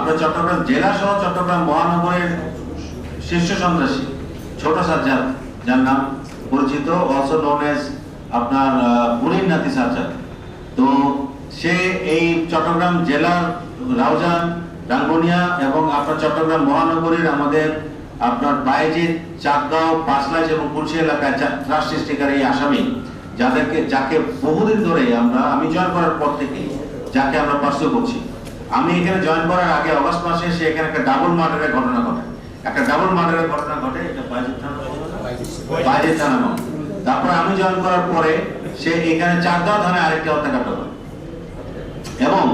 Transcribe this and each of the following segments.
আপনার চট্টগ্রাম জেলা সহ চট্টগ্রাম মহানগরের শীর্ষ সন্ত্রাসী ছোট সাজ্জাদ, যার নাম পরিচিত অলসো নোন এজ আপনার বুড়ির নাতি সাজ্জাদ। তো সে এই চট্টগ্রাম জেলার রাউজান, ডাঙ্গনিয়া এবং আপনার চট্টগ্রাম মহানগরীর আমাদের আপনার বায়েজিদ, চাঁদগাঁও, পাঁচলাইশ এবং কুলসি এলাকায় ত্রাস সৃষ্টিকারী এই আসামি যাকে বহুদিন ধরে আমি জয়েন করার পর থেকে যাকে আমরা পার্সু করছি। আমি এখানে জয়েন করার আগে অগস্ট মাসে সে এখানে একটা ডাবল মার্ডারের ঘটনা ঘটে, এটা বায়েজিদ থানা। তারপরে আমি জয়েন করার পরে সে এখানে চাঁদগাঁও থানায় আরেকটি হত্যাকাণ্ড করে এবং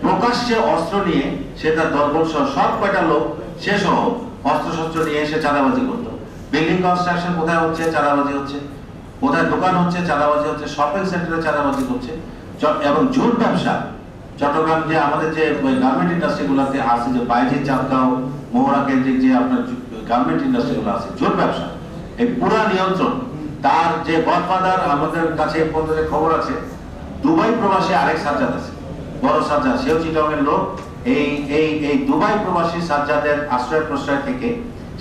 প্রকাশ্যে অস্ত্র নিয়ে সে তার দলবল সহ সব কয়টা লোক সে সহ অস্ত্রশস্ত্র নিয়ে এসে চাঁদাবাজি করতো। বিল্ডিং কনস্ট্রাকশন কোথায় হচ্ছে চাঁদাবাজি হচ্ছে, কোথায় দোকান হচ্ছে চাঁদাবাজি হচ্ছে, শপিং সেন্টারে চাঁদাবাজি হচ্ছে এবং ঝুট ব্যবসা। চট্টগ্রাম যে আমাদের যে গার্মেন্ট ইন্ডাস্ট্রিগুলোতে আছে, যে বায়েজিদ, চাঁদগাঁও, মোহরা কেন্দ্রিক যে আপনার গার্মেন্ট ইন্ডাস্ট্রিগুলো আছে, ঝুট ব্যবসা, এই পুরা নিয়ন্ত্রণ তার যে গডফাদার। আমাদের কাছে খবর আছে দুবাই প্রবাসী আরেক সাজ্জাদ আছে, বড় সাজ্জাদ, সেও চিটাগংয়ের লোক। এই দুবাই প্রবাসী সাজ্জাদের আশ্রয় প্রশ্রয় থেকে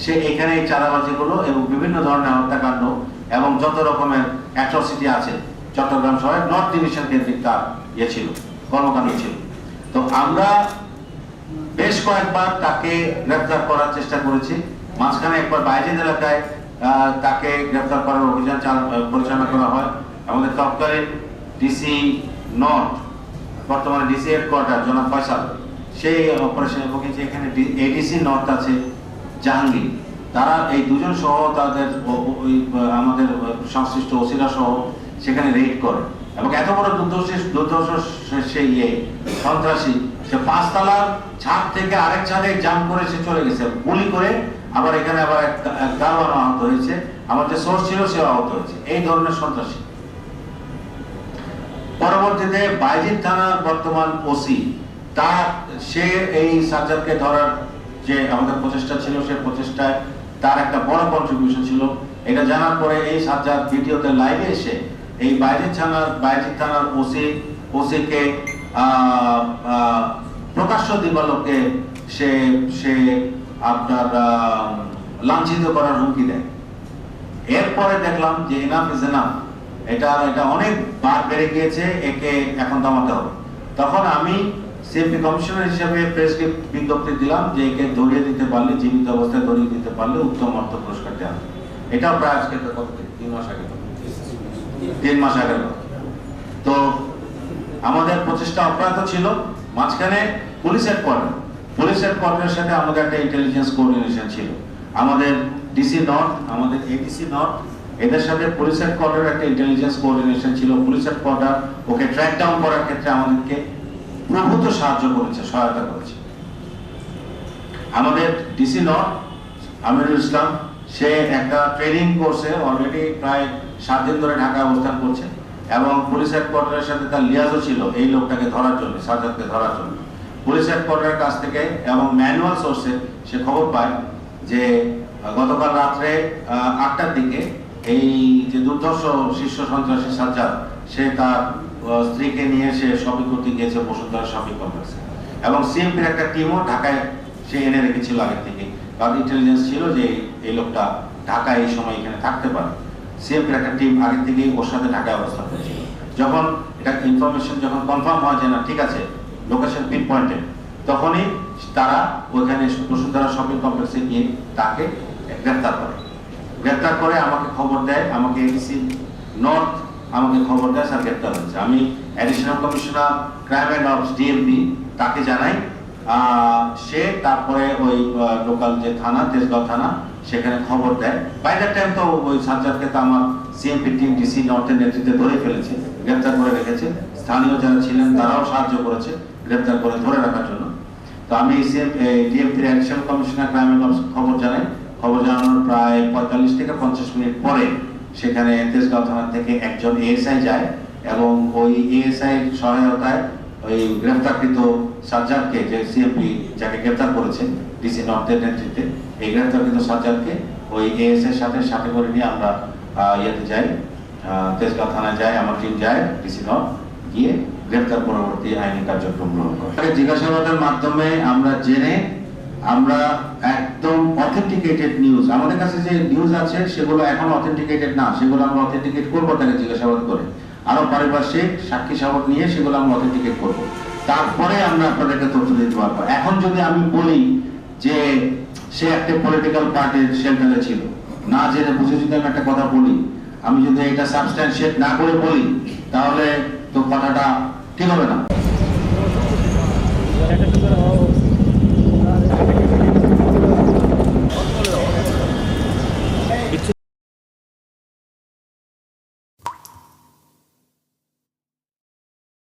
সে এখানে এই চাঁদাবাজিগুলো এবং বিভিন্ন ধরনের হত্যাকাণ্ড এবং যত রকমের অ্যাট্রসিটি আছে চট্টগ্রাম শহরে নর্থ ডিভিশন কেন্দ্রিক তার ছিল, কর্মকাণ্ড ছিল। তো আমরা বেশ কয়েকবার তাকে গ্রেফতার করার চেষ্টা করেছি। মাঝখানে একবার বায়েজিদ এলাকায় তাকে গ্রেফতার করার অভিযান পরিচালনা করা হয়। আমাদের তৎকালীন ডিসি নর্থ, বর্তমানে ডিসি হেডকোয়ার্টার জনাব ফয়সাল, সেই অপারেশনে ভুগেছে। এখানে এডিসি নর্থ আছে জাহাঙ্গীর, তারা এই দুজন সহ তাদের আমাদের সংশ্লিষ্ট ওসিরা সহ সেখানে রেড করে এবং এত বড় সন্ত্রাসী সে 5 তলার ছাদ থেকে আরেক ছাদে জাম্প করে সে চলে গেছে, গুলি করে। আবার এখানে আবার এক দারোয়ান আহত হয়েছে, আমার যে সোর্স ছিল সেও আহত হয়েছে। এই ধরনের সন্ত্রাসী। পরবর্তীতে বায়েজিদ থানার বর্তমান ওসি সে এই সাজ্জাদকে ধরার যে আমাদের প্রচেষ্টা ছিল, সে প্রচেষ্টায় তার একটা বড় কন্ট্রিবিউশন ছিল। এটা জানার পরে এই সাজ্জাদ ভিডিওতে লাইভে এসে এই বায়েজিদ থানার ওসিকে প্রকাশ্য দিবালোকে সে আপনার লাঞ্ছিত করার হুমকি দেয়। এরপরে দেখলাম যে এনাফ ইজ এনাফ, এটা অনেক বার বেড়ে গিয়েছে, একে এখন দমাতে হবে। তখন আমি সিএমপি কমিশনার হিসেবে প্রেস বিজ্ঞপ্তি দিলাম যে একে ধরিয়ে দিতে পারলে, জীবিত অবস্থায় ধরিয়ে দিতে পারলে উত্তম অর্থ পুরস্কার দেওয়া হবে। এটাও প্রায় আজকে 3 মাস আগে। তো আমাদের প্রচেষ্টা অব্যাহত ছিল। মাঝখানে পুলিশ হেডকোয়ার্টারের সাথে আমাদের একটা ইন্টেলিজেন্স কোঅর্ডিনেশন ছিল। আমাদের ডিসি নর্থ, আমাদের এডিসি নর্থ, এদের সাথে পুলিশ হেডকোয়ার্টারের একটা ইন্টেলিজেন্স কোঅর্ডিনেশন ছিল। পুলিশ হেডকোয়ার্টার ওকে ট্র্যাক ডাউন করার ক্ষেত্রে আমাদেরকে প্রভূত সহায়তা করেছে। আমাদের ডিসি নর্থ আমিরুল ইসলাম, সে একটা ট্রেনিং কোর্সে অলরেডি প্রায় 7 দিন ধরে ঢাকায় অবস্থান করছে এবং পুলিশ হেডকোয়ার্টারের সাথে তার লিয়াজও ছিল এই লোকটাকে ধরার জন্য, সাজ্জাদকে ধরার জন্য। পুলিশ হেডকোয়ার্টারের কাছ থেকে এবং ম্যানুয়াল সোর্সে সে খবর পায় যে গতকাল রাত্রে 8টার দিকে এই যে দুর্ধর্ষ শীর্ষ সন্ত্রাসী সাজ্জাদ, সে তার স্ত্রীকে নিয়ে সে শপিং করতে গিয়েছে বসুন্ধরা শপিং কমপ্লেক্সে এবং সিএমপির একটা টিমও ঢাকায় সে এনে রেখেছিল আগে থেকে, কারণ ইন্টেলিজেন্স ছিল যে এই লোকটা ঢাকায় এই সময় এখানে থাকতে পারে। সিএমপির একটা টিম আগে থেকেই ওর সাথে ঢাকায় অবস্থান করেছিল। যখন এটা ইনফরমেশন যখন কনফার্ম হয় যে না ঠিক আছে লোকেশন পিন পয়েন্টে, তখনই তারা ওইখানে বসুন্ধরা শপিং কমপ্লেক্সে গিয়ে তাকে গ্রেফতার করে আমাকে খবর দেয়। আমাকে এডিসি নর্থ আমাকে খবর দেয় স্যার গ্রেফতার হয়েছে। আমি additional commissioner crime and ops DMP তাকে জানাই। সে তারপরে ওই লোকাল যে থানা, তেজগাঁও থানা, সেখানে খবর দেয়। বাই দ্যাট টাইম তো ওই সাজ্জাদকে তো আমার সিএমপি টিম ডিসি নর্থের নেতৃত্বে ধরে ফেলেছে, গ্রেফতার করে রেখেছে। স্থানীয় যারা ছিলেন তারাও সাহায্য করেছে গ্রেফতার করে ধরে রাখার জন্য। তো আমি ডিএমপির additional commissioner crime and ops খবর জানাই। খবর জানানোর প্রায় 45 থেকে 50 মিনিট পরে সেখানে তেজগাঁও থানা থেকে একজন এএসআই যায় এবং ওই এএসআই সহায়তায় ওই গ্রেফতারকৃত সাজ্জাদকে, যে সিএমপি যাকে গ্রেফতার করেছে ডিসি নর্থের নেতৃত্বে, এই গ্রেফতারকৃত সাজ্জাদকে ওই এএসআই সাথে করে নিয়ে আমরা ইয়েতে যাই, তেজগাঁও থানায় যাই, আমার টিম যায় ডিসি নর্থ, গিয়ে গ্রেফতার পরবর্তী আইনি কার্যক্রম গ্রহণ করে। জিজ্ঞাসাবাদের মাধ্যমে আমরা জেনে আমরা একদম অথেন্টিকেটেড নিউজ, আমাদের কাছে যে নিউজ আছে সেগুলো এখন অথেন্টিকেটেড না, সেগুলো আমরা অথেন্টিকেট করবো তাকে জিজ্ঞাসাবাদ করে, আরো পারিপার্শ্বিক সাক্ষী সাবট নিয়ে সেগুলো আমরা অথেন্টিকেট করব, তারপরে আমরা আপনাদেরকে তথ্য দিতে পারবো। এখন যদি আমি বলি যে সে একটা পলিটিক্যাল পার্টির শেল্টারে ছিল, না জেনে বুঝে যদি আমি একটা কথা বলি, আমি যদি এটা সাবস্ট্যান্সিয়েট না করে বলি, তাহলে তো কথাটা ঠিক হবে না।